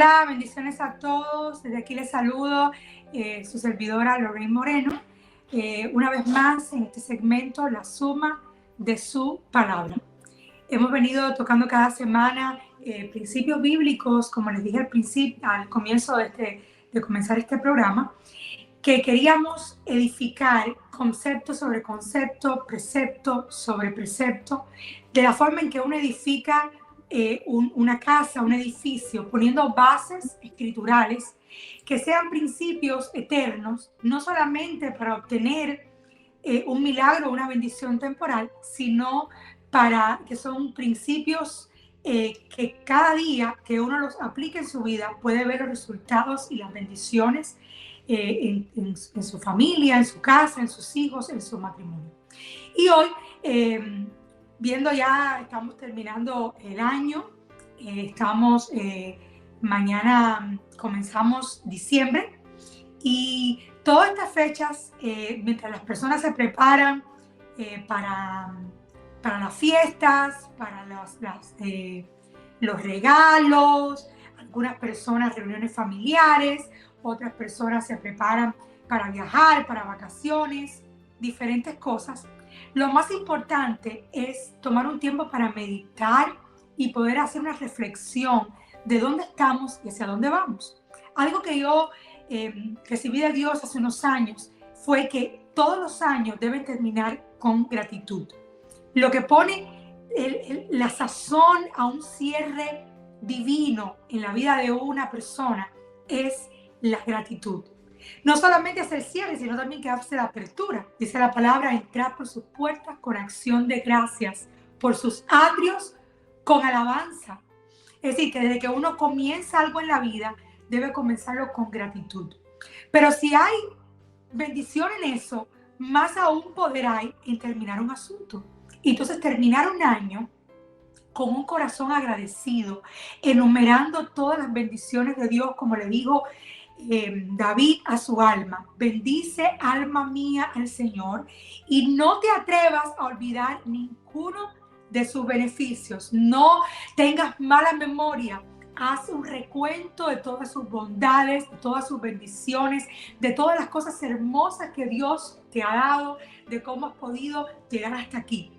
Hola, bendiciones a todos. Desde aquí les saludo su servidora Lorraine Moreno. Una vez más en este segmento, la suma de su palabra. Hemos venido tocando cada semana principios bíblicos, como les dije al comienzo de comenzar este programa, que queríamos edificar concepto sobre concepto, precepto sobre precepto, de la forma en que uno edifica una casa, un edificio, poniendo bases escriturales que sean principios eternos, no solamente para obtener un milagro o una bendición temporal, sino para que son principios que cada día que uno los aplique en su vida puede ver los resultados y las bendiciones en su familia, en su casa, en sus hijos, en su matrimonio. Y hoy, viendo ya, estamos terminando el año, mañana comenzamos diciembre, y todas estas fechas, mientras las personas se preparan para las fiestas, para los regalos, algunas personas reuniones familiares, otras personas se preparan para viajar, para vacaciones, diferentes cosas. Lo más importante es tomar un tiempo para meditar y poder hacer una reflexión de dónde estamos y hacia dónde vamos. Algo que yo recibí de Dios hace unos años fue que todos los años deben terminar con gratitud. Lo que pone la sazón a un cierre divino en la vida de una persona es la gratitud. No solamente hacer el cierre, sino también que hace la apertura. Dice la palabra, entrar por sus puertas con acción de gracias, por sus atrios con alabanza. Es decir, que desde que uno comienza algo en la vida, debe comenzarlo con gratitud. Pero si hay bendición en eso, más aún poder hay en terminar un asunto. Y entonces terminar un año con un corazón agradecido, enumerando todas las bendiciones de Dios, como le dijo David a su alma: bendice alma mía al Señor y no te atrevas a olvidar ninguno de sus beneficios. No tengas mala memoria. Haz un recuento de todas sus bondades, de todas sus bendiciones, de todas las cosas hermosas que Dios te ha dado, de cómo has podido llegar hasta aquí.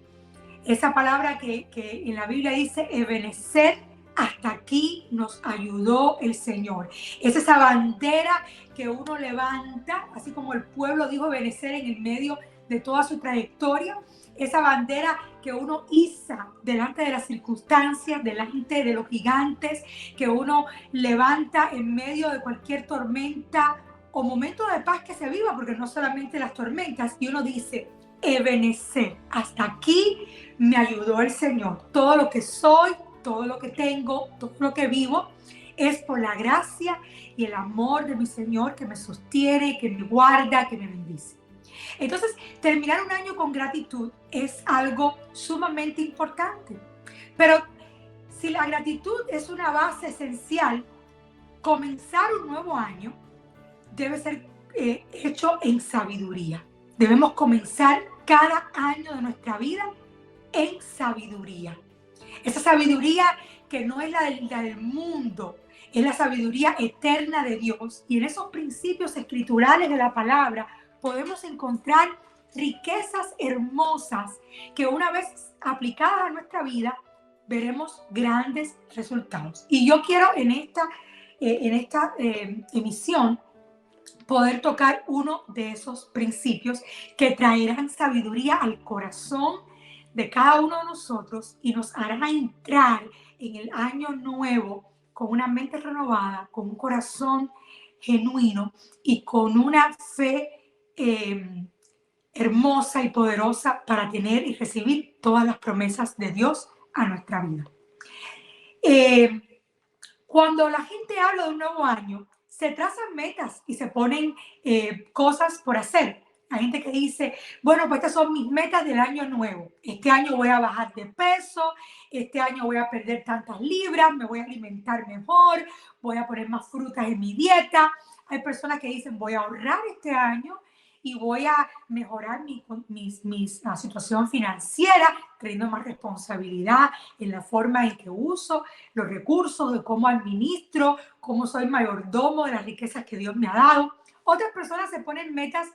Esa palabra que en la Biblia dice Ebenezer, hasta aquí nos ayudó el Señor. Es esa bandera que uno levanta, así como el pueblo dijo Ebenezer en el medio de toda su trayectoria. Esa bandera que uno iza delante de las circunstancias, delante de los gigantes, que uno levanta en medio de cualquier tormenta o momento de paz que se viva, porque no solamente las tormentas, y uno dice, Ebenezer, hasta aquí me ayudó el Señor. Todo lo que soy, todo lo que tengo, todo lo que vivo, es por la gracia y el amor de mi Señor que me sostiene, que me guarda, que me bendice. Entonces, terminar un año con gratitud es algo sumamente importante. Pero si la gratitud es una base esencial, comenzar un nuevo año debe ser hecho en sabiduría. Debemos comenzar cada año de nuestra vida en sabiduría. Esa sabiduría que no es la del mundo, es la sabiduría eterna de Dios. Y en esos principios escriturales de la palabra podemos encontrar riquezas hermosas que una vez aplicadas a nuestra vida veremos grandes resultados. Y yo quiero en esta emisión poder tocar uno de esos principios que traerán sabiduría al corazón de cada uno de nosotros y nos hará entrar en el año nuevo con una mente renovada, con un corazón genuino y con una fe hermosa y poderosa para tener y recibir todas las promesas de Dios a nuestra vida. Cuando la gente habla de un nuevo año, se trazan metas y se ponen cosas por hacer. Hay gente que dice, bueno, pues estas son mis metas del año nuevo. Este año voy a bajar de peso, este año voy a perder tantas libras, me voy a alimentar mejor, voy a poner más frutas en mi dieta. Hay personas que dicen, voy a ahorrar este año y voy a mejorar la situación financiera, teniendo más responsabilidad en la forma en que uso los recursos, de cómo administro, cómo soy mayordomo de las riquezas que Dios me ha dado. Otras personas se ponen metas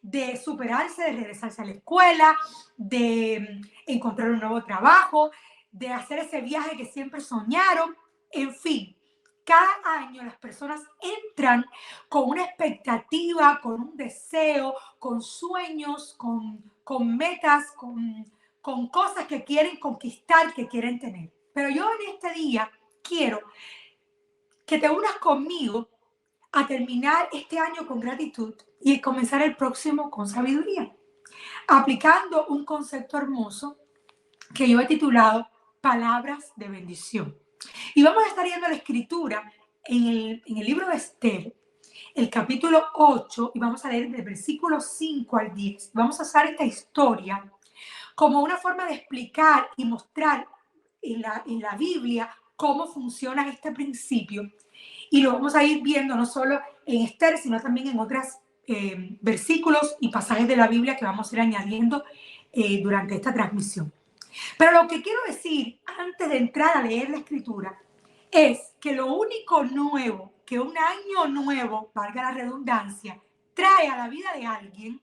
de superarse, de regresarse a la escuela, de encontrar un nuevo trabajo, de hacer ese viaje que siempre soñaron. En fin, cada año las personas entran con una expectativa, con un deseo, con sueños, con metas, con cosas que quieren conquistar, que quieren tener. Pero yo en este día quiero que te unas conmigo a terminar este año con gratitud y comenzar el próximo con sabiduría, aplicando un concepto hermoso que yo he titulado Palabras de bendición. Y vamos a estar yendo la escritura en el libro de Esther, el capítulo 8, y vamos a leer del versículo 5 al 10. Vamos a usar esta historia como una forma de explicar y mostrar en la Biblia cómo funciona este principio. Y lo vamos a ir viendo no solo en Esther, sino también en otros versículos y pasajes de la Biblia que vamos a ir añadiendo durante esta transmisión. Pero lo que quiero decir antes de entrar a leer la escritura es que lo único nuevo que un año nuevo, valga la redundancia, trae a la vida de alguien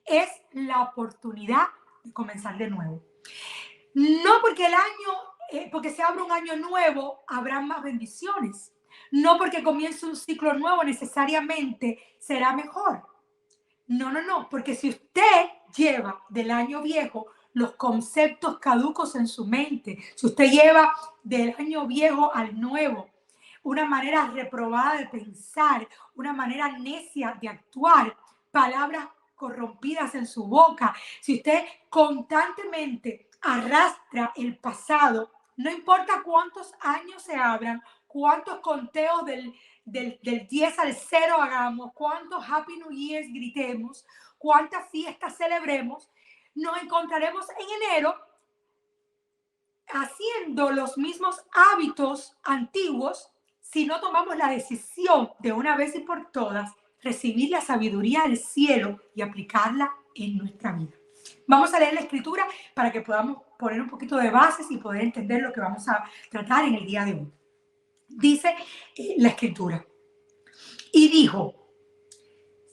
es la oportunidad de comenzar de nuevo. No porque porque se abra un año nuevo, habrá más bendiciones. No porque comience un ciclo nuevo necesariamente será mejor. No, porque si usted lleva del año viejo los conceptos caducos en su mente, si usted lleva del año viejo al nuevo una manera reprobada de pensar, una manera necia de actuar, palabras corrompidas en su boca, si usted constantemente arrastra el pasado, no importa cuántos años se abran, cuántos conteos del 10 al 0 hagamos, cuántos Happy New Years gritemos, cuántas fiestas celebremos, nos encontraremos en enero haciendo los mismos hábitos antiguos si no tomamos la decisión de una vez y por todas recibir la sabiduría del cielo y aplicarla en nuestra vida. Vamos a leer la escritura para que podamos poner un poquito de bases y poder entender lo que vamos a tratar en el día de hoy. Dice la escritura: y dijo,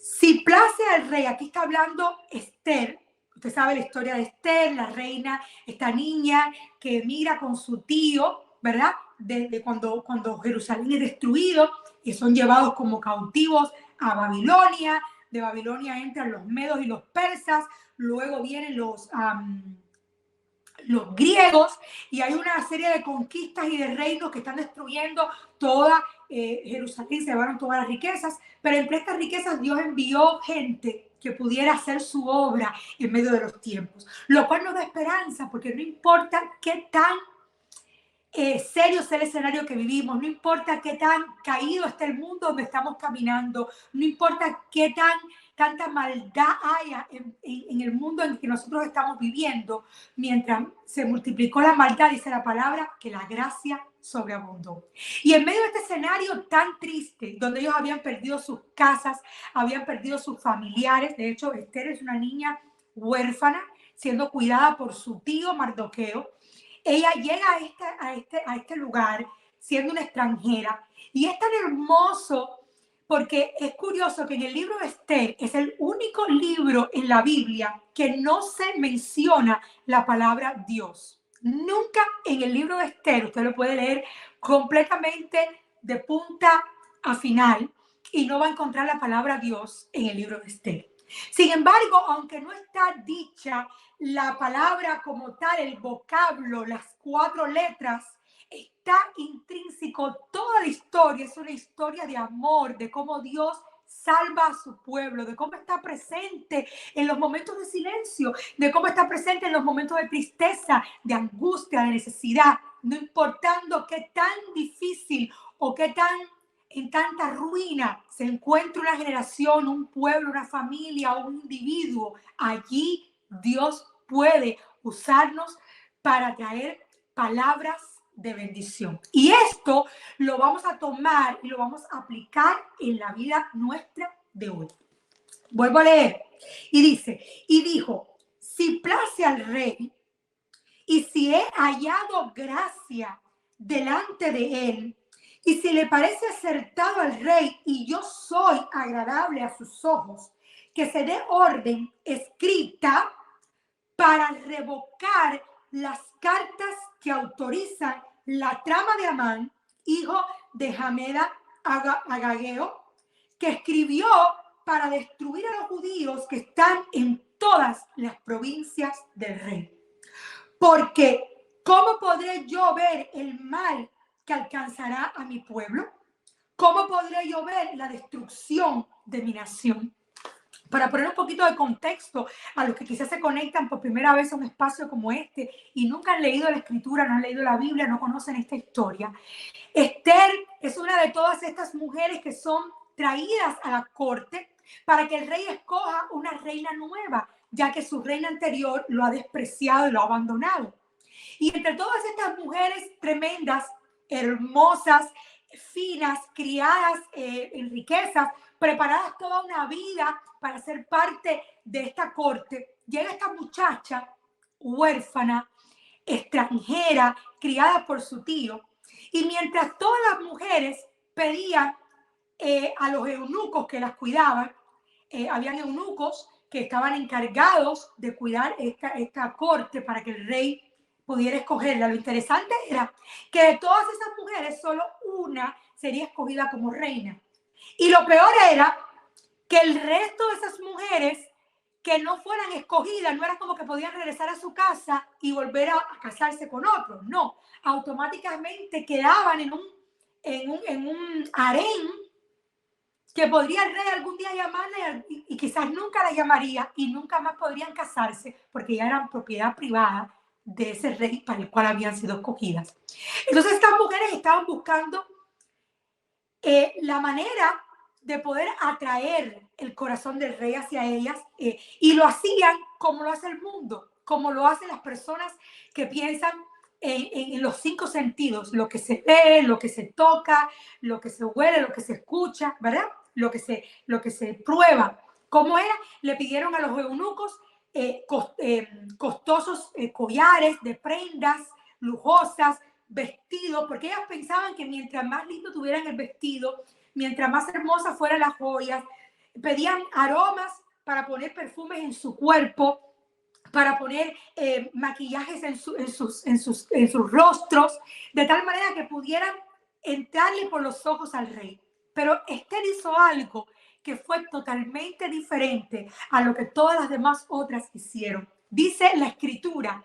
si place al rey, aquí está hablando Esther. Usted sabe la historia de Esther, la reina, esta niña que emigra con su tío, ¿verdad? Desde cuando Jerusalén es destruido y son llevados como cautivos a Babilonia. De Babilonia entran los medos y los persas, luego vienen los griegos, y hay una serie de conquistas y de reinos que están destruyendo toda Jerusalén, se llevaron todas las riquezas, pero entre estas riquezas Dios envió gente que pudiera hacer su obra en medio de los tiempos, lo cual nos da esperanza, porque no importa qué tan serio es el escenario que vivimos, no importa qué tan caído está el mundo donde estamos caminando, no importa qué tanta maldad haya en el mundo en que nosotros estamos viviendo, mientras se multiplicó la maldad, dice la palabra, que la gracia sobreabundó. Y en medio de este escenario tan triste, donde ellos habían perdido sus casas, habían perdido sus familiares, de hecho Esther es una niña huérfana, siendo cuidada por su tío Mardoqueo. Ella llega a este lugar siendo una extranjera, y es tan hermoso porque es curioso que en el libro de Esther es el único libro en la Biblia que no se menciona la palabra Dios. Nunca en el libro de Esther, usted lo puede leer completamente de punta a final y no va a encontrar la palabra Dios en el libro de Esther. Sin embargo, aunque no está dicha la palabra como tal, el vocablo, las 4 letras, está intrínseco toda la historia. Es una historia de amor, de cómo Dios salva a su pueblo, de cómo está presente en los momentos de silencio, de cómo está presente en los momentos de tristeza, de angustia, de necesidad, no importando qué tan difícil o en tanta ruina se encuentra una generación, un pueblo, una familia o un individuo. Allí Dios puede usarnos para traer palabras de bendición. Y esto lo vamos a tomar y lo vamos a aplicar en la vida nuestra de hoy. Vuelvo a leer. Y dice, y dijo, si place al rey, y si he hallado gracia delante de él, y si le parece acertado al rey, y yo soy agradable a sus ojos, que se dé orden escrita para revocar las cartas que autorizan la trama de Amán, hijo de Hameda Agageo, que escribió para destruir a los judíos que están en todas las provincias del rey. Porque, ¿cómo podré yo ver el mal que alcanzará a mi pueblo? ¿Cómo podré yo ver la destrucción de mi nación? Para poner un poquito de contexto a los que quizás se conectan por primera vez a un espacio como este y nunca han leído la escritura, no han leído la Biblia, no conocen esta historia. Esther es una de todas estas mujeres que son traídas a la corte para que el rey escoja una reina nueva, ya que su reina anterior lo ha despreciado y lo ha abandonado. Y entre todas estas mujeres tremendas, hermosas, finas, criadas en riquezas, preparadas toda una vida para ser parte de esta corte, llega esta muchacha huérfana, extranjera, criada por su tío. Y mientras todas las mujeres pedían a los eunucos que las cuidaban, habían eunucos que estaban encargados de cuidar esta corte para que el rey pudiera escogerla. Lo interesante era que de todas esas mujeres, solo una sería escogida como reina. Y lo peor era que el resto de esas mujeres que no fueran escogidas, no era como que podían regresar a su casa y volver a casarse con otro. No, automáticamente quedaban en un harén que podría el rey algún día llamarla y quizás nunca la llamaría y nunca más podrían casarse porque ya eran propiedad privada de ese rey para el cual habían sido escogidas. Entonces estas mujeres estaban buscando la manera de poder atraer el corazón del rey hacia ellas y lo hacían como lo hace el mundo, como lo hacen las personas que piensan en los 5 sentidos, lo que se ve, lo que se toca, lo que se huele, lo que se escucha, ¿verdad? Lo que se prueba. ¿Cómo era? Le pidieron a los eunucos costosos collares de prendas lujosas, vestidos, porque ellas pensaban que mientras más lindo tuvieran el vestido, mientras más hermosas fueran las joyas, pedían aromas para poner perfumes en su cuerpo, para poner maquillajes en sus rostros, de tal manera que pudieran entrarle por los ojos al rey. Pero Esther hizo algo que fue totalmente diferente a lo que todas las demás otras hicieron. Dice la escritura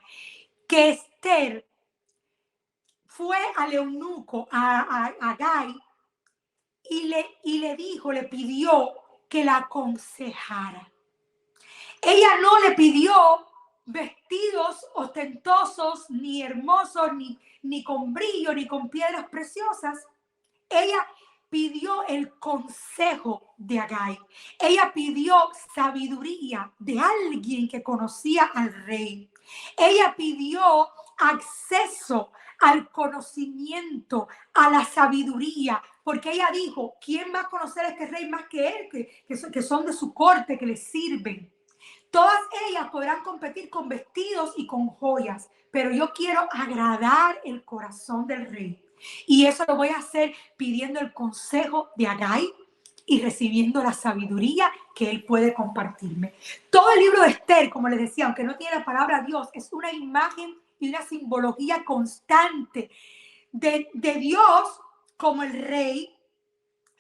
que Esther fue al eunuco, a Gai, y le dijo, le pidió que la aconsejara. Ella no le pidió vestidos ostentosos, ni hermosos, ni con brillo, ni con piedras preciosas. Ella pidió el consejo de Agai. Ella pidió sabiduría de alguien que conocía al rey. Ella pidió acceso al conocimiento, a la sabiduría, porque ella dijo, ¿quién va a conocer a este rey más que él, que son de su corte, que le sirven? Todas ellas podrán competir con vestidos y con joyas, pero yo quiero agradar el corazón del rey. Y eso lo voy a hacer pidiendo el consejo de Agai y recibiendo la sabiduría que él puede compartirme. Todo el libro de Esther, como les decía, aunque no tiene la palabra Dios, es una imagen y una simbología constante de Dios como el rey,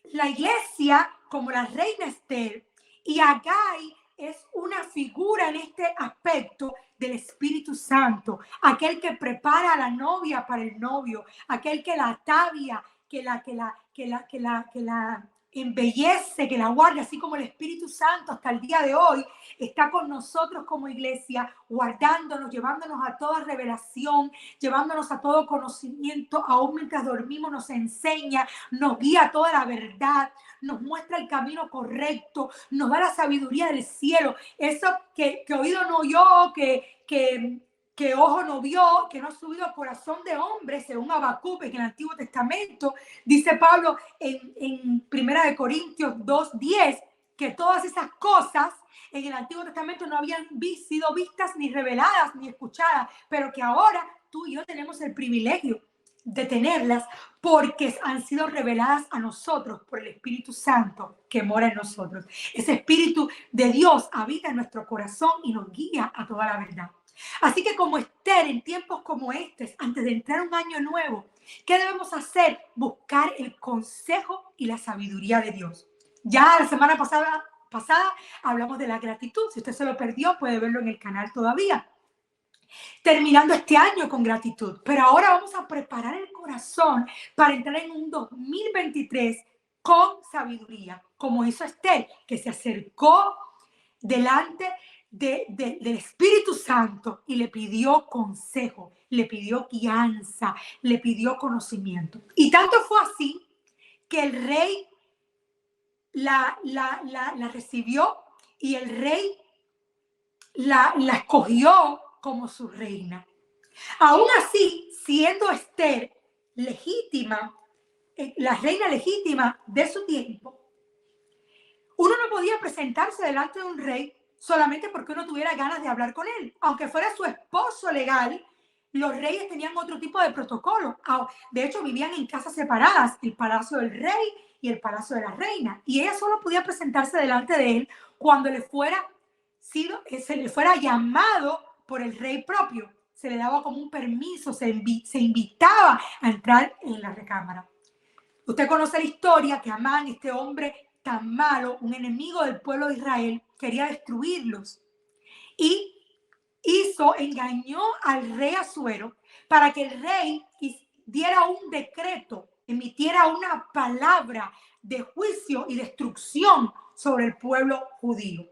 la iglesia como la reina Esther, y Agai es una figura en este aspecto del Espíritu Santo, aquel que prepara a la novia para el novio, aquel que la atavia, que la embellece, que la guarda, así como el Espíritu Santo hasta el día de hoy está con nosotros como iglesia, guardándonos, llevándonos a toda revelación, llevándonos a todo conocimiento, aún mientras dormimos nos enseña, nos guía a toda la verdad, nos muestra el camino correcto, nos da la sabiduría del cielo, eso que oído no oyó, que ojo no vio, que no ha subido al corazón de hombre, según Habacuc en el Antiguo Testamento, dice Pablo en 1 Corintios 2:10, que todas esas cosas en el Antiguo Testamento no habían sido vistas ni reveladas ni escuchadas, pero que ahora tú y yo tenemos el privilegio de tenerlas porque han sido reveladas a nosotros por el Espíritu Santo que mora en nosotros. Ese Espíritu de Dios habita en nuestro corazón y nos guía a toda la verdad. Así que como Esther, en tiempos como estos, antes de entrar un año nuevo, ¿qué debemos hacer? Buscar el consejo y la sabiduría de Dios. Ya la semana pasada hablamos de la gratitud. Si usted se lo perdió, puede verlo en el canal todavía. Terminando este año con gratitud. Pero ahora vamos a preparar el corazón para entrar en un 2023 con sabiduría, como hizo Esther, que se acercó delante del Espíritu Santo y le pidió consejo, le pidió guianza, le pidió conocimiento. Y tanto fue así que el rey la recibió y el rey la escogió como su reina. Aún así, siendo Esther legítima, la reina legítima de su tiempo, uno no podía presentarse delante de un rey solamente porque uno tuviera ganas de hablar con él. Aunque fuera su esposo legal, los reyes tenían otro tipo de protocolo. De hecho, vivían en casas separadas, el palacio del rey y el palacio de la reina. Y ella solo podía presentarse delante de él cuando se le fuera llamado por el rey propio. Se le daba como un permiso, se invitaba a entrar en la recámara. Usted conoce la historia que Amán, este hombre tan malo, un enemigo del pueblo de Israel, quería destruirlos. Y engañó al rey Asuero para que el rey diera un decreto, emitiera una palabra de juicio y destrucción sobre el pueblo judío.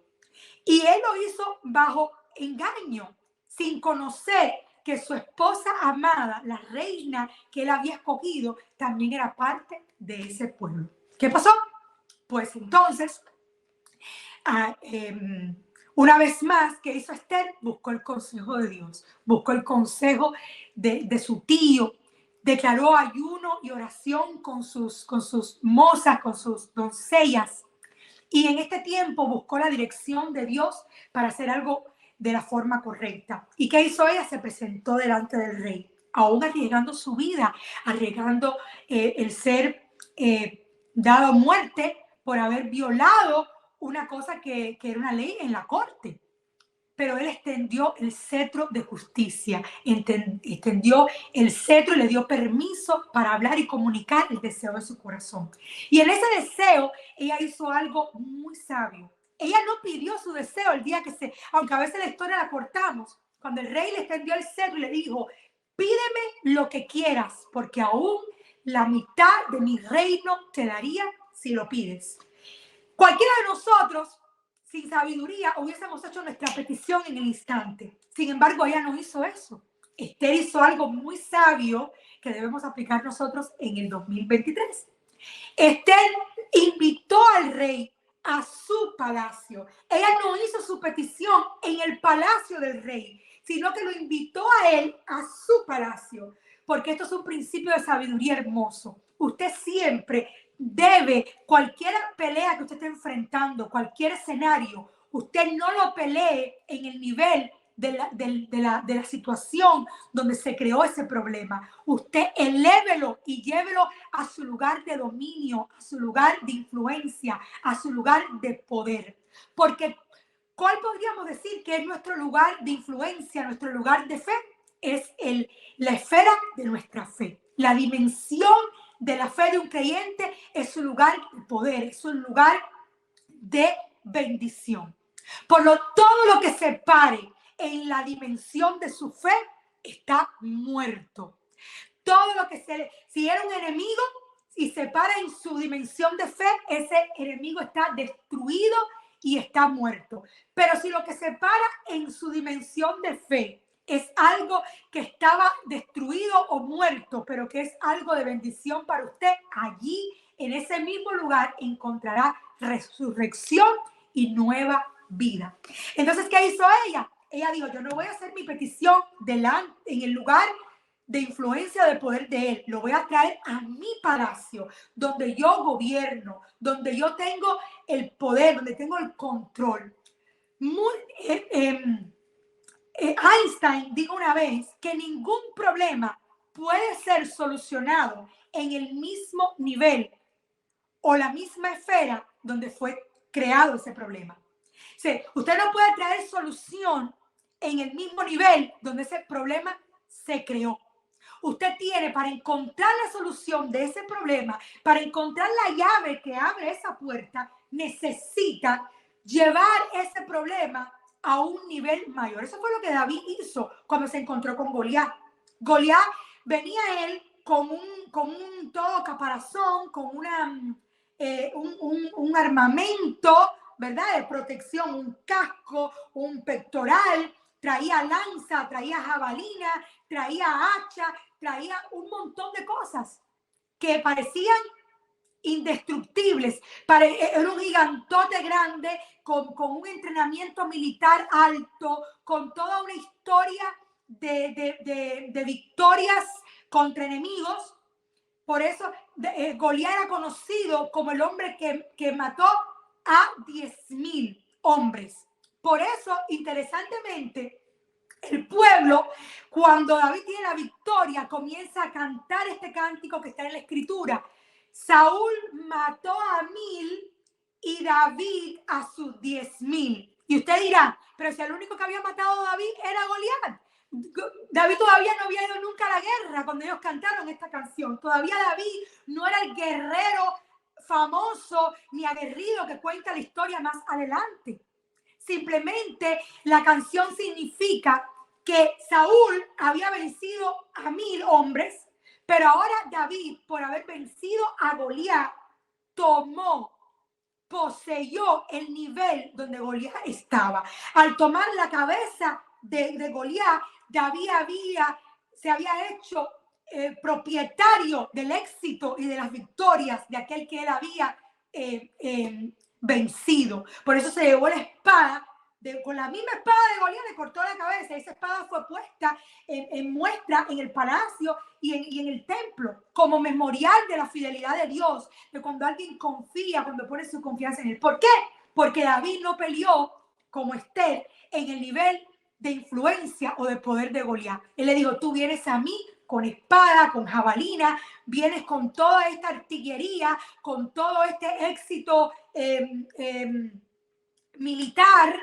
Y él lo hizo bajo engaño, sin conocer que su esposa amada, la reina que él había escogido, también era parte de ese pueblo. ¿Qué pasó? Pues entonces, una vez más, ¿qué hizo Esther? Buscó el consejo de Dios, buscó el consejo de su tío, declaró ayuno y oración con sus mozas, con sus doncellas. Y en este tiempo buscó la dirección de Dios para hacer algo de la forma correcta. ¿Y qué hizo ella? Se presentó delante del rey, aún arriesgando su vida, arriesgando el ser dado muerte por haber violado una cosa que era una ley en la corte. Pero él extendió el cetro de justicia, extendió el cetro y le dio permiso para hablar y comunicar el deseo de su corazón. Y en ese deseo, ella hizo algo muy sabio. Ella no pidió su deseo el día aunque a veces la historia la cortamos, cuando el rey le extendió el cetro y le dijo, pídeme lo que quieras, porque aún la mitad de mi reino te daría si lo pides. Cualquiera de nosotros, sin sabiduría, hubiésemos hecho nuestra petición en el instante. Sin embargo, ella no hizo eso. Esther hizo algo muy sabio que debemos aplicar nosotros en el 2023. Esther invitó al rey a su palacio. Ella no hizo su petición en el palacio del rey, sino que lo invitó a él a su palacio, porque esto es un principio de sabiduría hermoso. Usted siempre debe, cualquier pelea que usted esté enfrentando, cualquier escenario, usted no lo pelee en el nivel de la situación donde se creó ese problema. Usted elévelo y llévelo a su lugar de dominio, a su lugar de influencia, a su lugar de poder. Porque, ¿cuál podríamos decir que es nuestro lugar de influencia, nuestro lugar de fe? Es la esfera de nuestra fe. La dimensión de la fe de un creyente es su lugar de poder, es un lugar de bendición. Todo lo que se pare en la dimensión de su fe está muerto. Todo lo que si era un enemigo y se para en su dimensión de fe, ese enemigo está destruido y está muerto. Pero si lo que se para en su dimensión de fe es algo que estaba destruido o muerto, pero que es algo de bendición para usted, allí, en ese mismo lugar, encontrará resurrección y nueva vida. Entonces, ¿qué hizo ella? Ella dijo, yo no voy a hacer mi petición en el lugar de influencia, de poder de él. Lo voy a traer a mi palacio, donde yo gobierno, donde yo tengo el poder, donde tengo el control. Einstein dijo una vez que ningún problema puede ser solucionado en el mismo nivel o la misma esfera donde fue creado ese problema. O sea, usted no puede traer solución en el mismo nivel donde ese problema se creó. Usted tiene, para encontrar la solución de ese problema, para encontrar la llave que abre esa puerta, necesita llevar ese problema a un nivel mayor. Eso fue lo que David hizo cuando se encontró con Goliat. Goliat venía él con un todo caparazón, con un armamento, ¿verdad? De protección, un casco, un pectoral, traía lanza, traía jabalina, traía hacha, traía un montón de cosas que parecían indestructibles. Era un gigantote grande con un entrenamiento militar alto, con toda una historia de victorias contra enemigos. Por eso Goliat era conocido como el hombre que mató a 10,000 hombres. Por eso, interesantemente, el pueblo, cuando David tiene la victoria, comienza a cantar este cántico que está en la escritura. Saúl mató a 1,000 y David a sus 10,000. Y usted dirá, pero si el único que había matado a David era Goliat. David todavía no había ido nunca a la guerra cuando ellos cantaron esta canción. Todavía David no era el guerrero famoso ni aguerrido que cuenta la historia más adelante. Simplemente la canción significa que Saúl había vencido a 1,000 hombres, pero ahora David, por haber vencido a Goliat, poseyó el nivel donde Goliat estaba. Al tomar la cabeza de Goliat, David se había hecho propietario del éxito y de las victorias de aquel que él había vencido. Por eso se llevó la espada, con la misma espada de Goliat le cortó la cabeza. Esa espada fue puesta en muestra en el palacio y en el templo como memorial de la fidelidad de Dios, de cuando alguien confía, cuando pone su confianza en él. ¿Por qué? Porque David no peleó como Esther en el nivel de influencia o de poder de Goliat. Él le dijo, tú vienes a mí con espada, con jabalina, vienes con toda esta artillería, con todo este éxito militar,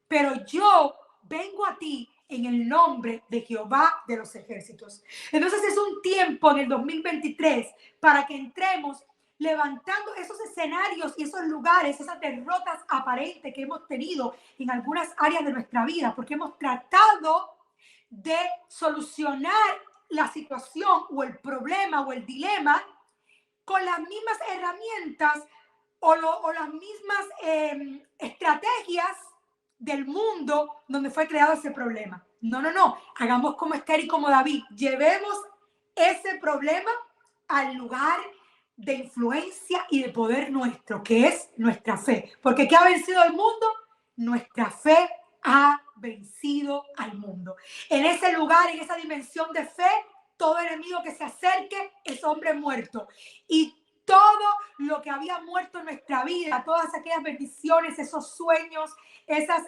pero yo vengo a ti en el nombre de Jehová de los ejércitos. Entonces es un tiempo en el 2023 para que entremos levantando esos escenarios y esos lugares, esas derrotas aparentes que hemos tenido en algunas áreas de nuestra vida, porque hemos tratado de solucionar la situación o el problema o el dilema con las mismas herramientas o las mismas estrategias del mundo donde fue creado ese problema. No. Hagamos como Esther y como David. Llevemos ese problema al lugar de influencia y de poder nuestro, que es nuestra fe. Porque ¿qué ha vencido el mundo? Nuestra fe ha vencido al mundo. En ese lugar, en esa dimensión de fe, todo enemigo que se acerque es hombre muerto. Y todo lo que había muerto en nuestra vida, todas aquellas bendiciones, esos sueños, esas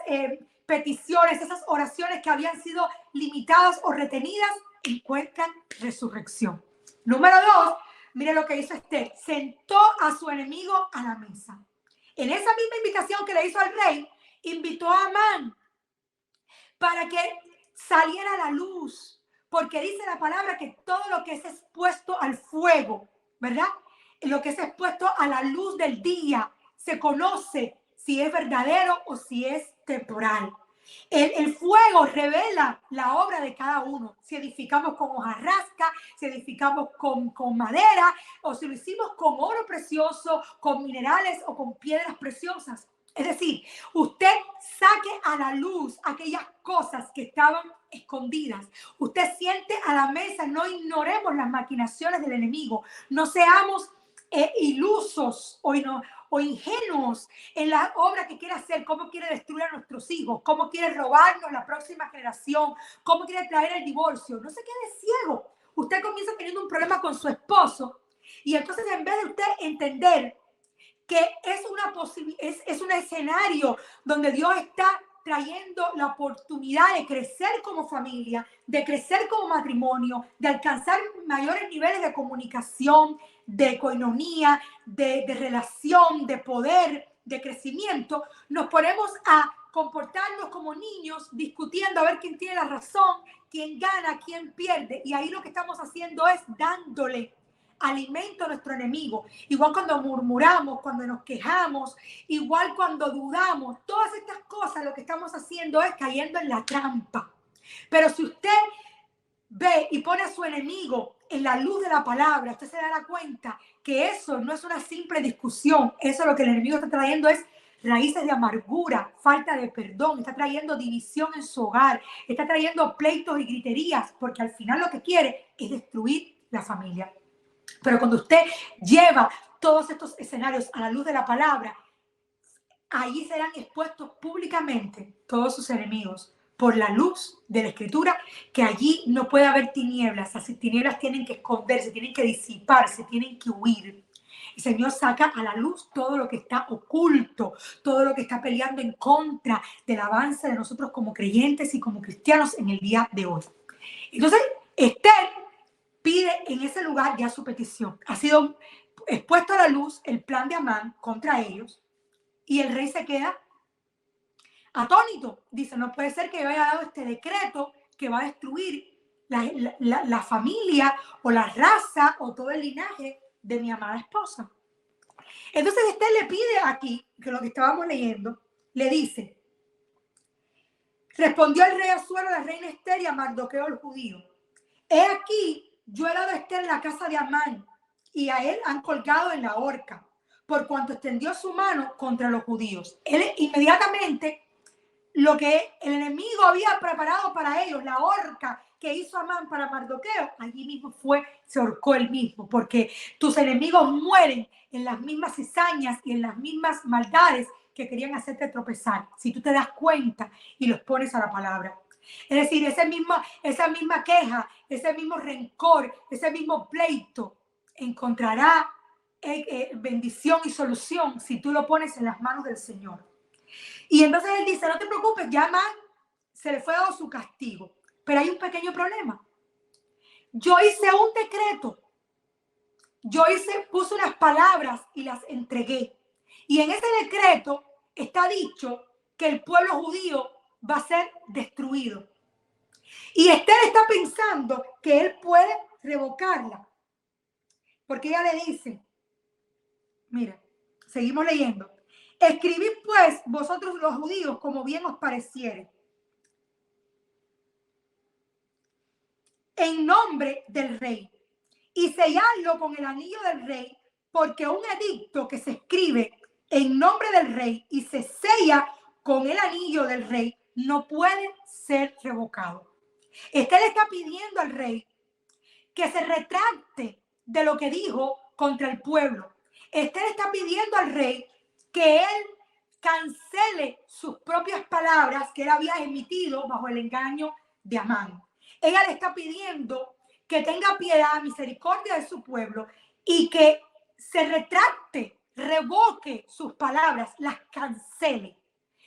peticiones, esas oraciones que habían sido limitadas o retenidas, encuentran resurrección. Número 2, mire lo que hizo Esther. Sentó a su enemigo a la mesa. En esa misma invitación que le hizo al rey, invitó a Amán para que saliera a la luz. Porque dice la palabra que todo lo que es expuesto al fuego, ¿verdad? Lo que es expuesto a la luz del día se conoce si es verdadero o si es temporal. El fuego revela la obra de cada uno. Si edificamos con hojarasca, si edificamos con madera, o si lo hicimos con oro precioso, con minerales o con piedras preciosas. Es decir, usted saque a la luz aquellas cosas que estaban escondidas. Usted siente a la mesa, no ignoremos las maquinaciones del enemigo. No seamos ilusos o ingenuos en la obra que quiere hacer, cómo quiere destruir a nuestros hijos, cómo quiere robarnos la próxima generación, cómo quiere traer el divorcio. No se quede ciego. Usted comienza teniendo un problema con su esposo y entonces en vez de usted entender que es un escenario donde Dios está trayendo la oportunidad de crecer como familia, de crecer como matrimonio, de alcanzar mayores niveles de comunicación, de coinonía, de relación, de poder, de crecimiento, nos ponemos a comportarnos como niños, discutiendo a ver quién tiene la razón, quién gana, quién pierde. Y ahí lo que estamos haciendo es dándole alimento a nuestro enemigo. Igual cuando murmuramos, cuando nos quejamos, igual cuando dudamos, todas estas cosas lo que estamos haciendo es cayendo en la trampa. Pero si usted ve y pone a su enemigo en la luz de la palabra, usted se dará cuenta que eso no es una simple discusión. Eso lo que el enemigo está trayendo es raíces de amargura, falta de perdón, está trayendo división en su hogar, está trayendo pleitos y griterías, porque al final lo que quiere es destruir la familia. Pero cuando usted lleva todos estos escenarios a la luz de la palabra, allí serán expuestos públicamente todos sus enemigos por la luz de la Escritura, que allí no puede haber tinieblas. Las tinieblas tienen que esconderse, tienen que disiparse, tienen que huir. El Señor saca a la luz todo lo que está oculto, todo lo que está peleando en contra del avance de nosotros como creyentes y como cristianos en el día de hoy. Entonces, Esther pide en ese lugar ya su petición. Ha sido expuesto a la luz el plan de Amán contra ellos y el rey se queda atónito. Dice, no puede ser que yo haya dado este decreto que va a destruir la familia o la raza o todo el linaje de mi amada esposa. Entonces Esther le pide aquí, que lo que estábamos leyendo, le dice, respondió el rey Asuero a la reina Esther y a Mardoqueo el judío, he aquí, yo he dado a Esther en la casa de Amán y a él han colgado en la horca por cuanto extendió su mano contra los judíos. Él inmediatamente lo que el enemigo había preparado para ellos, la horca que hizo Amán para Mardoqueo, allí mismo se ahorcó él mismo, porque tus enemigos mueren en las mismas cizañas y en las mismas maldades que querían hacerte tropezar, si tú te das cuenta y los pones a la palabra. Es decir, esa misma queja, ese mismo rencor, ese mismo pleito encontrará bendición y solución si tú lo pones en las manos del Señor. Y entonces él dice, no te preocupes, ya Amán se le fue dado su castigo. Pero hay un pequeño problema. Yo hice un decreto. Puse unas palabras y las entregué. Y en ese decreto está dicho que el pueblo judío va a ser destruido. Y Esther está pensando que él puede revocarla. Porque ella le dice, mira, seguimos leyendo. Escribid pues vosotros los judíos como bien os pareciere, en nombre del rey, y selladlo con el anillo del rey, porque un edicto que se escribe en nombre del rey y se sella con el anillo del rey no puede ser revocado. Este le está pidiendo al rey que se retracte de lo que dijo contra el pueblo. Este le está pidiendo al rey que él cancele sus propias palabras que él había emitido bajo el engaño de Amán. Ella le está pidiendo que tenga piedad, misericordia de su pueblo y que se retracte, revoque sus palabras, las cancele.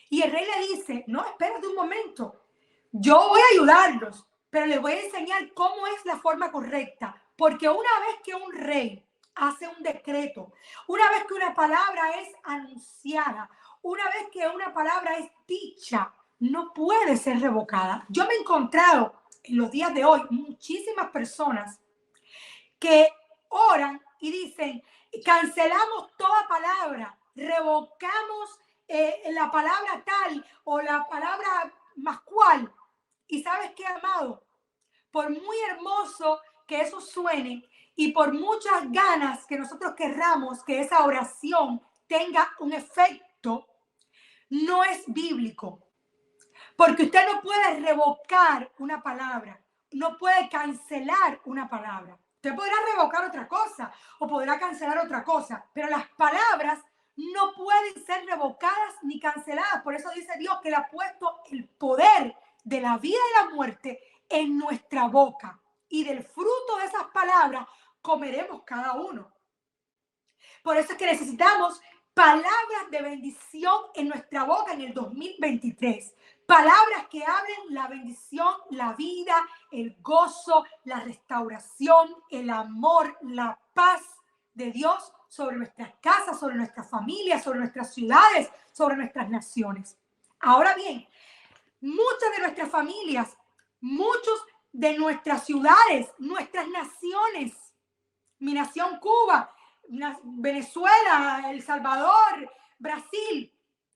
Y el rey le dice, no, espérate un momento, yo voy a ayudarlos, pero les voy a enseñar cómo es la forma correcta, porque una vez que un rey hace un decreto, una vez que una palabra es anunciada, una vez que una palabra es dicha, no puede ser revocada. Yo me he encontrado en los días de hoy muchísimas personas que oran y dicen, cancelamos toda palabra, revocamos la palabra tal o la palabra más cual. Y ¿sabes qué, amado? Por muy hermoso que eso suene y por muchas ganas que nosotros querramos que esa oración tenga un efecto, no es bíblico. Porque usted no puede revocar una palabra, no puede cancelar una palabra. Usted podrá revocar otra cosa o podrá cancelar otra cosa, pero las palabras no pueden ser revocadas ni canceladas. Por eso dice Dios que le ha puesto el poder de la vida y la muerte en nuestra boca. Y del fruto de esas palabras comeremos cada uno. Por eso es que necesitamos palabras de bendición en nuestra boca en el 2023. Palabras que hablen la bendición, la vida, el gozo, la restauración, el amor, la paz de Dios sobre nuestras casas, sobre nuestras familias, sobre nuestras ciudades, sobre nuestras naciones. Ahora bien, muchas de nuestras familias, muchos de nuestras ciudades, nuestras naciones, mi nación Cuba, Venezuela, El Salvador, Brasil,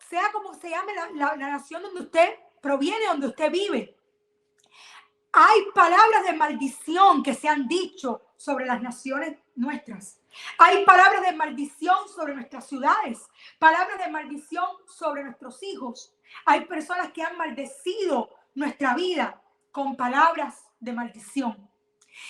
sea como se llame la nación donde usted proviene, donde usted vive. Hay palabras de maldición que se han dicho sobre las naciones nuestras. Hay palabras de maldición sobre nuestras ciudades, palabras de maldición sobre nuestros hijos. Hay personas que han maldecido nuestra vida con palabras de maldición.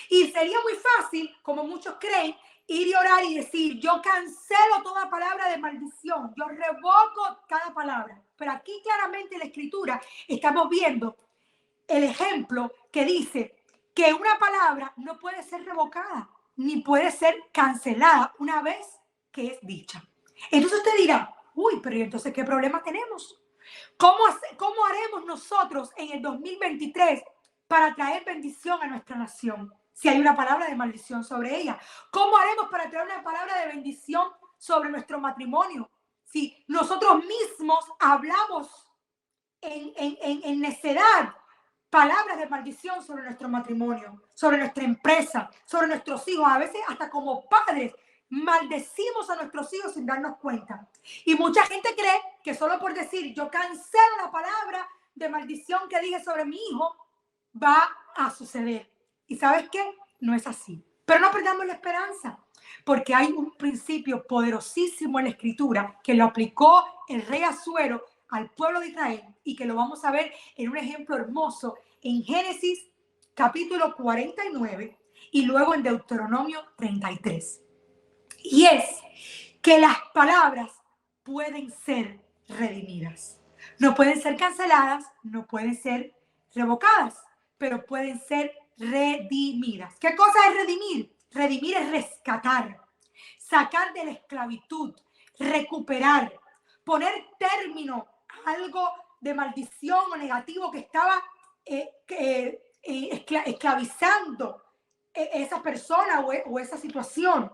Y sería muy fácil, como muchos creen, ir y orar y decir, yo cancelo toda palabra de maldición, yo revoco cada palabra. Pero aquí claramente en la Escritura estamos viendo el ejemplo que dice que una palabra no puede ser revocada, ni puede ser cancelada una vez que es dicha. Entonces usted dirá, uy, pero entonces ¿qué problema tenemos? ¿Cómo haremos nosotros en el 2023 para traer bendición a nuestra nación? Si hay una palabra de maldición sobre ella. ¿Cómo haremos para traer una palabra de bendición sobre nuestro matrimonio? Si nosotros mismos hablamos en necedad palabras de maldición sobre nuestro matrimonio, sobre nuestra empresa, sobre nuestros hijos. A veces hasta como padres maldecimos a nuestros hijos sin darnos cuenta. Y mucha gente cree que solo por decir yo cancelo la palabra de maldición que dije sobre mi hijo, va a suceder. ¿Y sabes qué? No es así. Pero no perdamos la esperanza, porque hay un principio poderosísimo en la Escritura que lo aplicó el rey Asuero al pueblo de Israel y que lo vamos a ver en un ejemplo hermoso en Génesis capítulo 49 y luego en Deuteronomio 33. Y es que las palabras pueden ser redimidas. No pueden ser canceladas, no pueden ser revocadas, pero pueden ser redimidas. ¿Qué cosa es redimir? Redimir es rescatar, sacar de la esclavitud, recuperar, poner término a algo de maldición o negativo que estaba esclavizando esa persona o esa situación.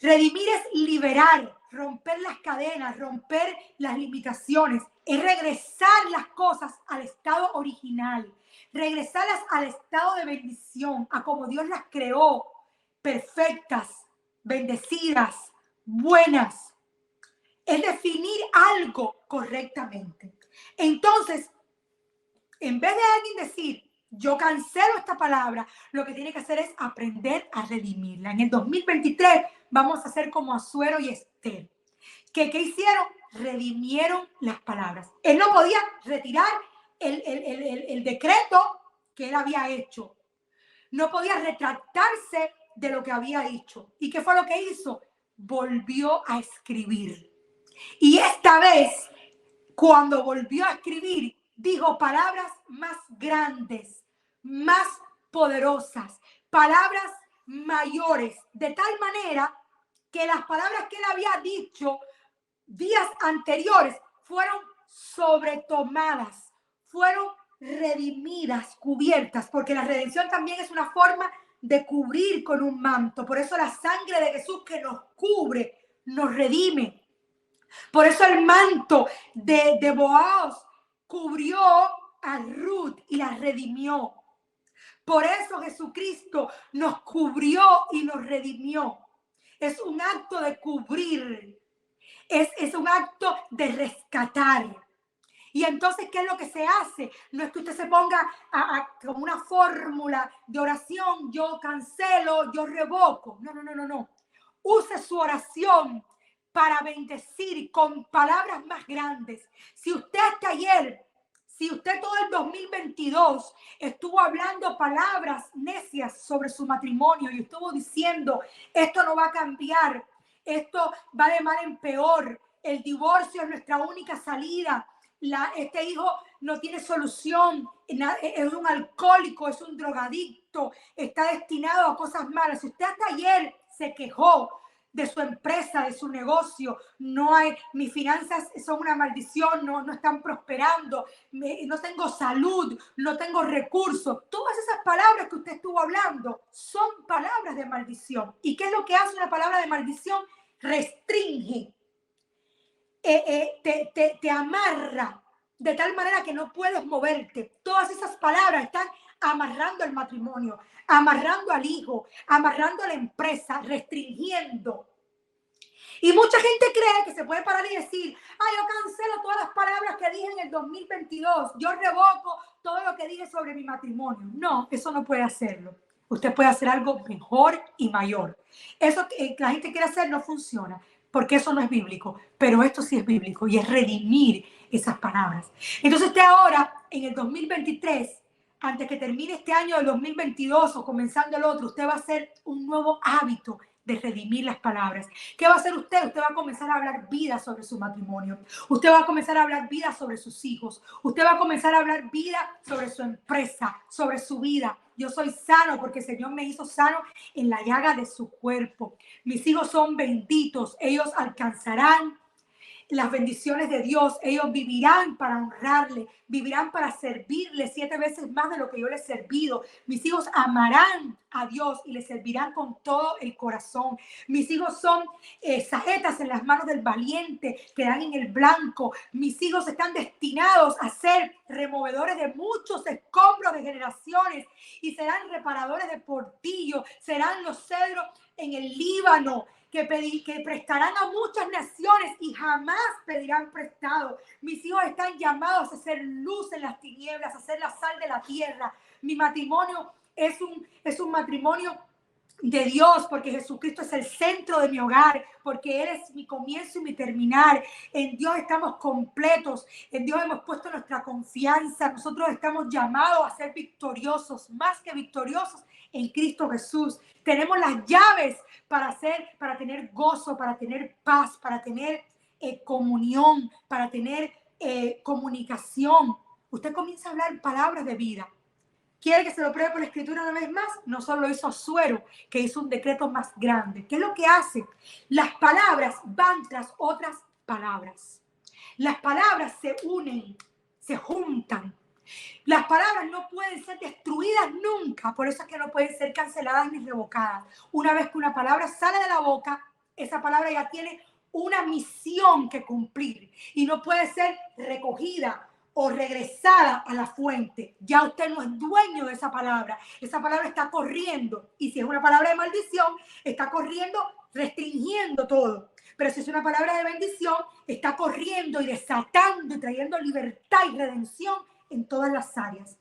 Redimir es liberar, romper las cadenas, romper las limitaciones, es regresar las cosas al estado original, regresarlas al estado de bendición, a como Dios las creó, perfectas, bendecidas, buenas. Es definir algo correctamente. Entonces, en vez de alguien decir, yo cancelo esta palabra, lo que tiene que hacer es aprender a redimirla. En el 2023 vamos a hacer como Asuero y Esther. ¿Qué hicieron? Redimieron las palabras. Él no podía retirar el decreto que él había hecho. No podía retractarse de lo que había dicho. ¿Y qué fue lo que hizo? Volvió a escribir. Y esta vez, cuando volvió a escribir, dijo palabras más grandes, más poderosas, palabras mayores, de tal manera que las palabras que él había dicho días anteriores fueron sobretomadas, fueron redimidas, cubiertas, porque la redención también es una forma de cubrir con un manto. Por eso la sangre de Jesús que nos cubre, nos redime. Por eso el manto de Boaz cubrió a Ruth y la redimió. Por eso Jesucristo nos cubrió y nos redimió. Es un acto de cubrir. Es un acto de rescatar. Y entonces, ¿qué es lo que se hace? No es que usted se ponga como una fórmula de oración, yo cancelo, yo revoco. No. Use su oración para bendecir con palabras más grandes. Si usted hasta ayer, si usted todo el 2022 estuvo hablando palabras necias sobre su matrimonio y estuvo diciendo, esto no va a cambiar, esto va de mal en peor, el divorcio es nuestra única salida, este hijo no tiene solución, es un alcohólico, es un drogadicto, está destinado a cosas malas. Si usted hasta ayer se quejó de su empresa, de su negocio. No hay, mis finanzas son una maldición, no están prosperando, no tengo salud, no tengo recursos. Todas esas palabras que usted estuvo hablando son palabras de maldición. ¿Y qué es lo que hace una palabra de maldición? Restringe, te amarra de tal manera que no puedes moverte. Todas esas palabras están amarrando el matrimonio, amarrando al hijo, amarrando a la empresa, restringiendo. Y mucha gente cree que se puede parar y decir, yo cancelo todas las palabras que dije en el 2022, yo revoco todo lo que dije sobre mi matrimonio. No, eso no puede hacerlo. Usted puede hacer algo mejor y mayor. Eso que la gente quiere hacer no funciona, porque eso no es bíblico, pero esto sí es bíblico y es redimir esas palabras. Entonces usted ahora, en el 2023, antes que termine este año del 2022 o comenzando el otro, usted va a hacer un nuevo hábito de redimir las palabras. ¿Qué va a hacer usted? Usted va a comenzar a hablar vida sobre su matrimonio. Usted va a comenzar a hablar vida sobre sus hijos. Usted va a comenzar a hablar vida sobre su empresa, sobre su vida. Yo soy sano porque el Señor me hizo sano en la llaga de su cuerpo. Mis hijos son benditos. Ellos alcanzarán las bendiciones de Dios. Ellos vivirán para honrarle, vivirán para servirle 7 veces más de lo que yo les he servido. Mis hijos amarán a Dios y le servirán con todo el corazón. Mis hijos son saetas en las manos del valiente que dan en el blanco. Mis hijos están destinados a ser removedores de muchos escombros de generaciones y serán reparadores de portillo, serán los cedros en el Líbano que prestarán a muchas naciones y jamás pedirán prestado. Mis hijos están llamados a ser luz en las tinieblas, a ser la sal de la tierra. Mi matrimonio es un matrimonio de Dios, porque Jesucristo es el centro de mi hogar, porque Él es mi comienzo y mi terminar. En Dios estamos completos, en Dios hemos puesto nuestra confianza. Nosotros estamos llamados a ser victoriosos, más que victoriosos en Cristo Jesús. Tenemos las llaves para tener gozo, para tener paz, para tener comunión, para tener comunicación. Usted comienza a hablar palabras de vida. ¿Quiere que se lo pruebe por la escritura una vez más? No solo lo hizo Asuero, que hizo un decreto más grande. ¿Qué es lo que hace? Las palabras van tras otras palabras. Las palabras se unen, se juntan. Las palabras no pueden ser destruidas nunca, por eso es que no pueden ser canceladas ni revocadas. Una vez que una palabra sale de la boca, esa palabra ya tiene una misión que cumplir y no puede ser recogida o regresada a la fuente. Ya usted no es dueño de esa palabra está corriendo, y si es una palabra de maldición, está corriendo restringiendo todo. Pero si es una palabra de bendición, está corriendo y desatando y trayendo libertad y redención en todas las áreas.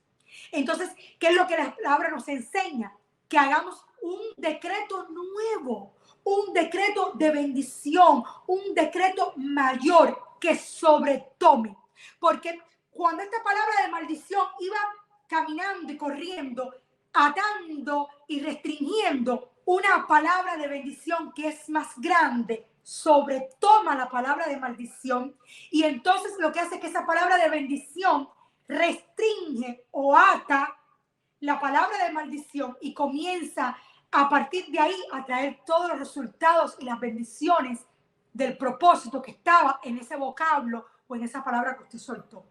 Entonces, ¿qué es lo que la palabra nos enseña? Que hagamos un decreto nuevo, un decreto de bendición, un decreto mayor que sobretome. Porque cuando esta palabra de maldición iba caminando y corriendo, atando y restringiendo, una palabra de bendición que es más grande sobretoma la palabra de maldición, y entonces lo que hace es que esa palabra de bendición restringe o ata la palabra de maldición y comienza a partir de ahí a traer todos los resultados y las bendiciones del propósito que estaba en ese vocablo o en esa palabra que usted soltó.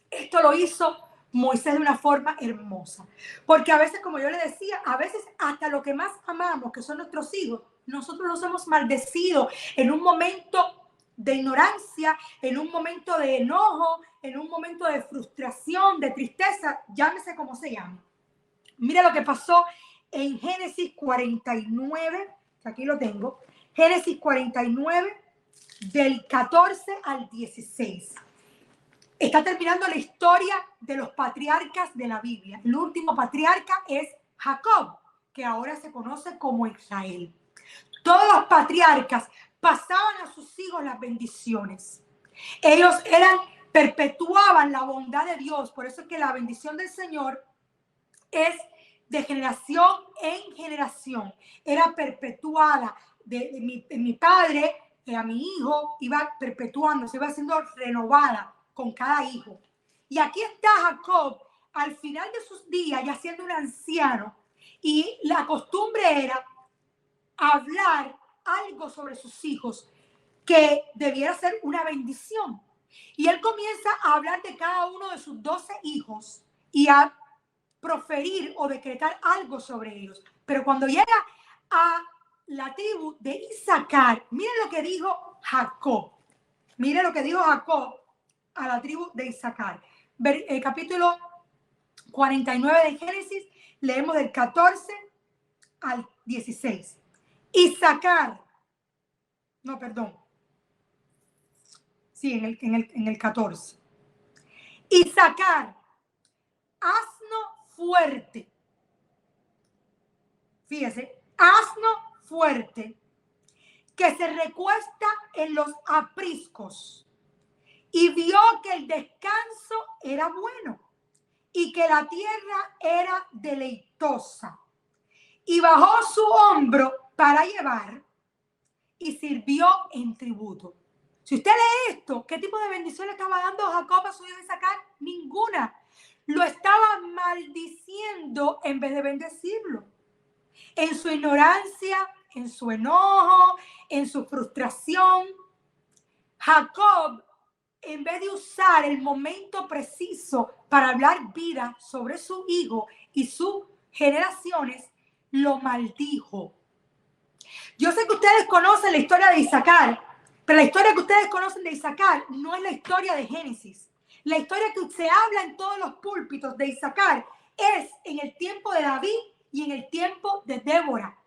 Esto lo hizo Moisés de una forma hermosa, porque a veces, como yo le decía, a veces hasta lo que más amamos, que son nuestros hijos, nosotros los hemos maldecido en un momento de ignorancia, en un momento de enojo, en un momento de frustración, de tristeza, llámese como se llame. Mira lo que pasó en Génesis 49, que aquí lo tengo, Génesis 49, del 14 al 16. Está terminando la historia de los patriarcas de la Biblia. El último patriarca es Jacob, que ahora se conoce como Israel. Todos los patriarcas pasaban a sus hijos las bendiciones. Ellos perpetuaban la bondad de Dios. Por eso es que la bendición del Señor es de generación en generación. Era perpetuada de mi padre a mi hijo, iba perpetuando, se iba siendo renovada con cada hijo. Y aquí está Jacob al final de sus días, ya siendo un anciano, y la costumbre era hablar algo sobre sus hijos que debiera ser una bendición. Y él comienza a hablar de cada uno de sus 12 hijos y a proferir o decretar algo sobre ellos. Pero cuando llega a la tribu de Isaacar, miren lo que dijo Jacob. Miren lo que dijo Jacob a la tribu de Isaacar. Capítulo 49 de Génesis, leemos del 14 al 16. Isaacar, no, perdón. Sí, en el 14. Isaacar, asno fuerte. Fíjese, asno fuerte que se recuesta en los apriscos y vio que el descanso era bueno y que la tierra era deleitosa. Y bajó su hombro para llevar y sirvió en tributo. Si usted lee esto, ¿qué tipo de bendición le estaba dando Jacob a su hijo Isaacar? Ninguna. Lo estaba maldiciendo en vez de bendecirlo. En su ignorancia, en su enojo, en su frustración, Jacob, en vez de usar el momento preciso para hablar vida sobre su hijo y sus generaciones, lo maldijo. Yo sé que ustedes conocen la historia de Isaacar, pero la historia que ustedes conocen de Isaacar no es la historia de Génesis. La historia que se habla en todos los púlpitos de Isaacar es en el tiempo de David y en el tiempo de Débora.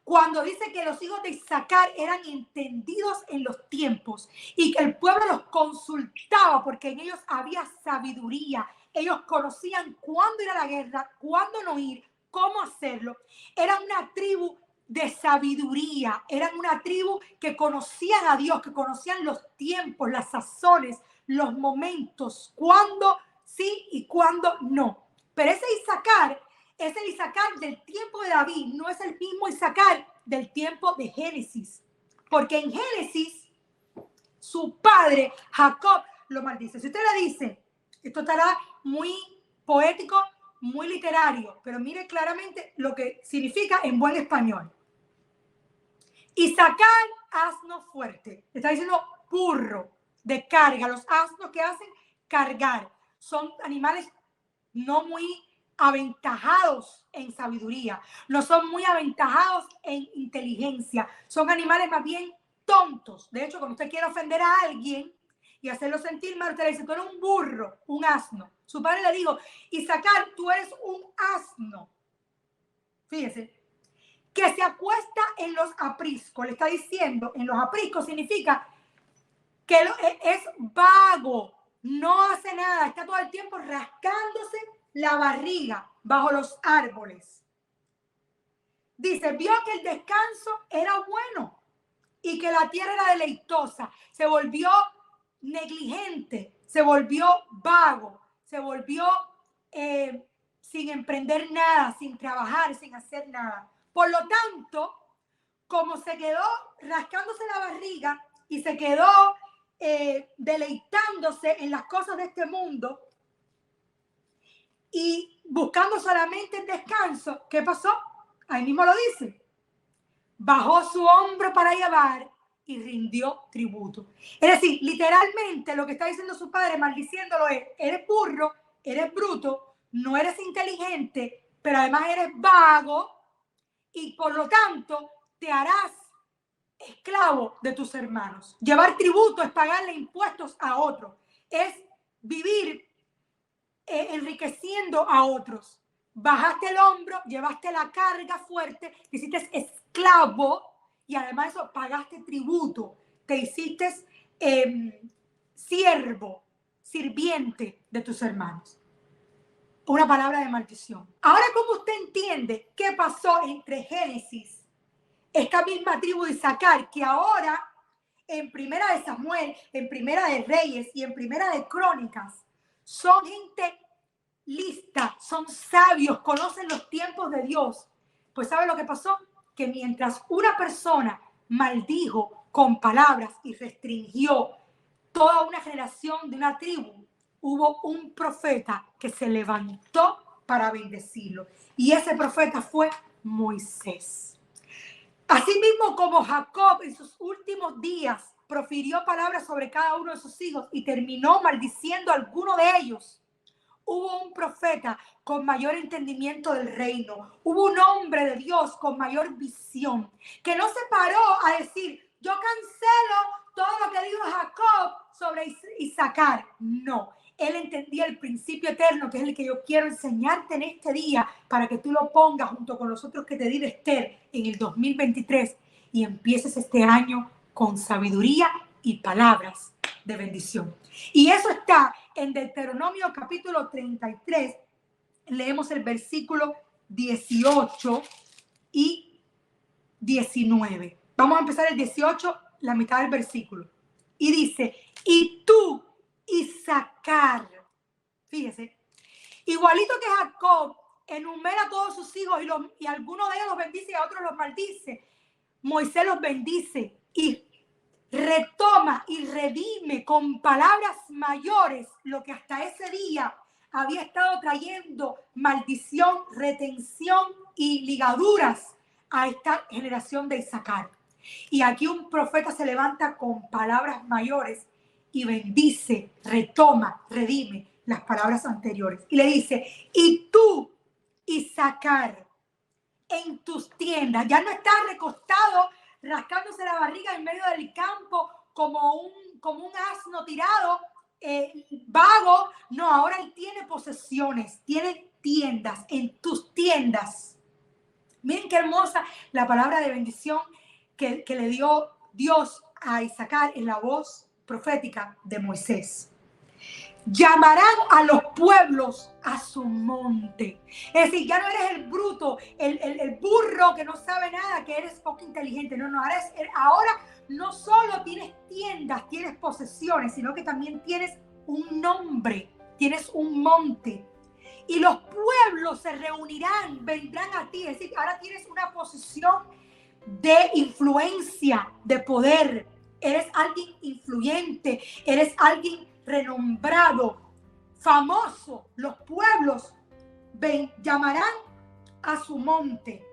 Cuando dice que los hijos de Isaacar eran entendidos en los tiempos y que el pueblo los consultaba porque en ellos había sabiduría. Ellos conocían cuándo ir a la guerra, cuándo no ir, cómo hacerlo. Eran una tribu de sabiduría, eran una tribu que conocían a Dios, que conocían los tiempos, las sazones, los momentos, cuándo sí y cuándo no. Pero ese Isaacar es el Isaacar del tiempo de David, no es el mismo Isaacar del tiempo de Génesis, porque en Génesis su padre Jacob lo maldice. Si usted le dice, esto estará muy poético, muy literario, pero mire claramente lo que significa en buen español. Isaacar, asno fuerte. Está diciendo burro de carga. Los asnos que hacen cargar son animales no muy aventajados en sabiduría, no son muy aventajados en inteligencia, son animales más bien tontos. De hecho, cuando usted quiere ofender a alguien y hacerlo sentir mal, usted le dice, tú eres un burro, un asno. Su padre le dijo, Isaacar, tú eres un asno. Fíjese, que se acuesta en los apriscos. Le está diciendo, en los apriscos significa que es vago, no hace nada, está todo el tiempo rascándose la barriga bajo los árboles. Dice, vio que el descanso era bueno y que la tierra era deleitosa. Se volvió negligente, se volvió vago, se volvió sin emprender nada, sin trabajar, sin hacer nada. Por lo tanto, como se quedó rascándose la barriga y se quedó deleitándose en las cosas de este mundo y buscando solamente el descanso, ¿qué pasó? Ahí mismo lo dice. Bajó su hombro para llevar y rindió tributo. Es decir, literalmente lo que está diciendo su padre, maldiciéndolo, es, eres burro, eres bruto, no eres inteligente, pero además eres vago y por lo tanto te harás esclavo de tus hermanos. Llevar tributo es pagarle impuestos a otros, es vivir enriqueciendo a otros. Bajaste el hombro, llevaste la carga fuerte, te hiciste esclavo y además eso pagaste tributo, te hiciste siervo, sirviente de tus hermanos. Una palabra de maldición. Ahora, ¿cómo usted entiende qué pasó entre Génesis, esta misma tribu de Isaacar, que ahora en Primera de Samuel, en Primera de Reyes y en Primera de Crónicas son gente lista, son sabios, conocen los tiempos de Dios? Pues ¿sabe lo que pasó? Que mientras una persona maldijo con palabras y restringió toda una generación de una tribu, hubo un profeta que se levantó para bendecirlo. Y ese profeta fue Moisés. Asimismo, como Jacob en sus últimos días profirió palabras sobre cada uno de sus hijos y terminó maldiciendo a alguno de ellos, hubo un profeta con mayor entendimiento del reino. Hubo un hombre de Dios con mayor visión, que no se paró a decir, yo cancelo todo lo que dijo Jacob sobre Isaacar. No, él entendía el principio eterno, que es el que yo quiero enseñarte en este día, para que tú lo pongas junto con los otros que te di de Esther en el 2023 y empieces este año con sabiduría y palabras de bendición. Y eso está en Deuteronomio capítulo 33. Leemos el versículo 18 y 19. Vamos a empezar el 18, la mitad del versículo. Y dice, y tú, Isaacar, fíjese, igualito que Jacob, enumera a todos sus hijos y algunos de ellos los bendice y a otros los maldice. Moisés los bendice y retoma y redime con palabras mayores lo que hasta ese día había estado trayendo maldición, retención y ligaduras a esta generación de Isaacar. Y aquí un profeta se levanta con palabras mayores y bendice, retoma, redime las palabras anteriores. Y le dice, y tú, Isaacar, en tus tiendas, ya no estás recostado rascándose la barriga en medio del campo como un asno tirado, vago. No, ahora él tiene posesiones, tiene tiendas, en tus tiendas. Miren qué hermosa la palabra de bendición que le dio Dios a Isaacar en la voz profética de Moisés. Llamarán a los pueblos a su monte. Es decir, ya no eres el bruto, el burro que no sabe nada, que eres poco inteligente. No, ahora no solo tienes tiendas, tienes posesiones, sino que también tienes un nombre, tienes un monte. Y los pueblos se reunirán, vendrán a ti. Es decir, ahora tienes una posición de influencia, de poder. Eres alguien influyente, eres alguien renombrado, famoso. Los pueblos llamarán a su monte.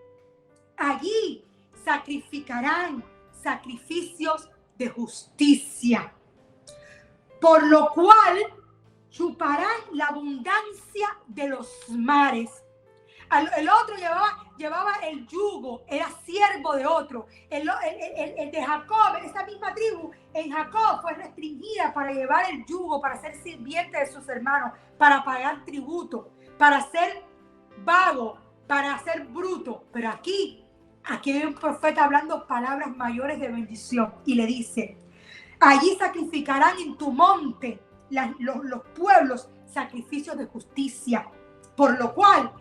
Allí sacrificarán sacrificios de justicia, por lo cual chuparán la abundancia de los mares. El otro llevaba el yugo, era siervo de otro. El de Jacob, esa misma tribu, en Jacob fue restringida para llevar el yugo, para ser sirviente de sus hermanos, para pagar tributo, para ser vago, para ser bruto. Pero aquí hay un profeta hablando palabras mayores de bendición y le dice, allí sacrificarán en tu monte los pueblos sacrificios de justicia, por lo cual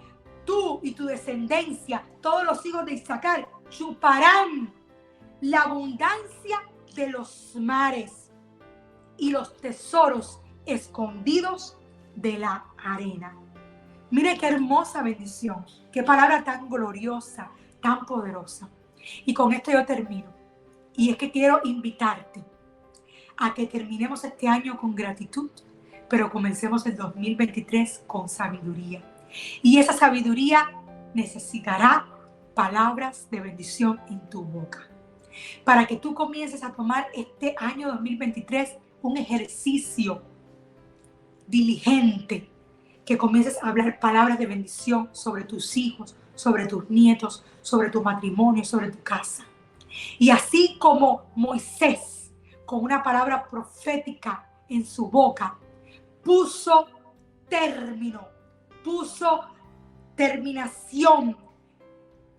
tú y tu descendencia, todos los hijos de Isaacar, chuparán la abundancia de los mares y los tesoros escondidos de la arena. Mire qué hermosa bendición, qué palabra tan gloriosa, tan poderosa. Y con esto yo termino. Y es que quiero invitarte a que terminemos este año con gratitud, pero comencemos el 2023 con sabiduría. Y esa sabiduría necesitará palabras de bendición en tu boca, para que tú comiences a tomar este año 2023 un ejercicio diligente, que comiences a hablar palabras de bendición sobre tus hijos, sobre tus nietos, sobre tu matrimonio, sobre tu casa. Y así como Moisés, con una palabra profética en su boca, puso terminación,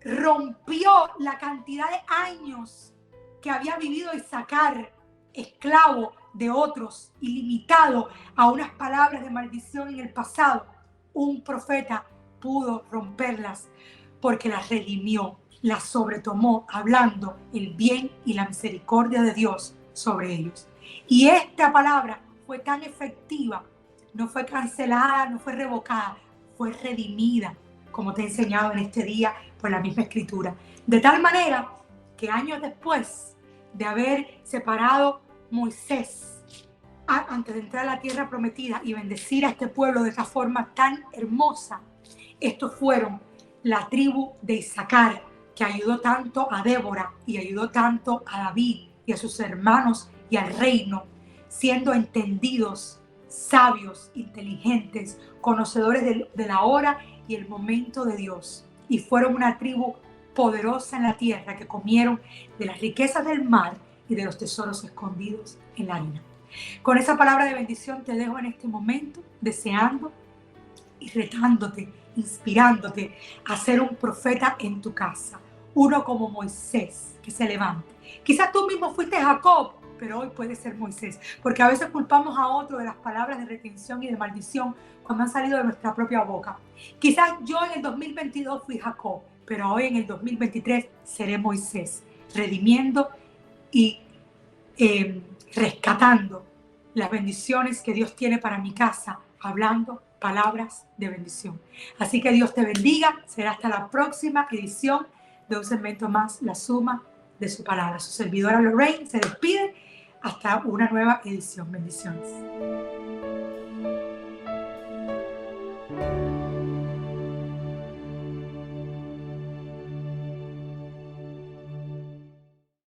rompió la cantidad de años que había vivido Isaacar, esclavo de otros y limitado a unas palabras de maldición en el pasado. Un profeta pudo romperlas porque las redimió, las sobretomó, hablando el bien y la misericordia de Dios sobre ellos. Y esta palabra fue tan efectiva, no fue cancelada, no fue revocada, fue redimida, como te he enseñado en este día por la misma escritura. De tal manera que años después de haber separado Moisés antes de entrar a la tierra prometida y bendecir a este pueblo de esa forma tan hermosa, estos fueron la tribu de Isaacar, que ayudó tanto a Débora y ayudó tanto a David y a sus hermanos y al reino, siendo entendidos, sabios, inteligentes, conocedores de la hora y el momento de Dios. Y fueron una tribu poderosa en la tierra que comieron de las riquezas del mar y de los tesoros escondidos en la arena. Con esa palabra de bendición te dejo en este momento, deseando y retándote, inspirándote a ser un profeta en tu casa. Uno como Moisés, que se levante. Quizás tú mismo fuiste Jacob, pero hoy puedes ser Moisés. Porque a veces culpamos a otro de las palabras de retención y de maldición cuando han salido de nuestra propia boca. Quizás yo en el 2022 fui Jacob, pero hoy en el 2023 seré Moisés, redimiendo y rescatando las bendiciones que Dios tiene para mi casa, hablando palabras de bendición. Así que Dios te bendiga. Será hasta la próxima edición de un segmento más, La Suma de su Palabra. Su servidora Lorraine se despide hasta una nueva edición. Bendiciones.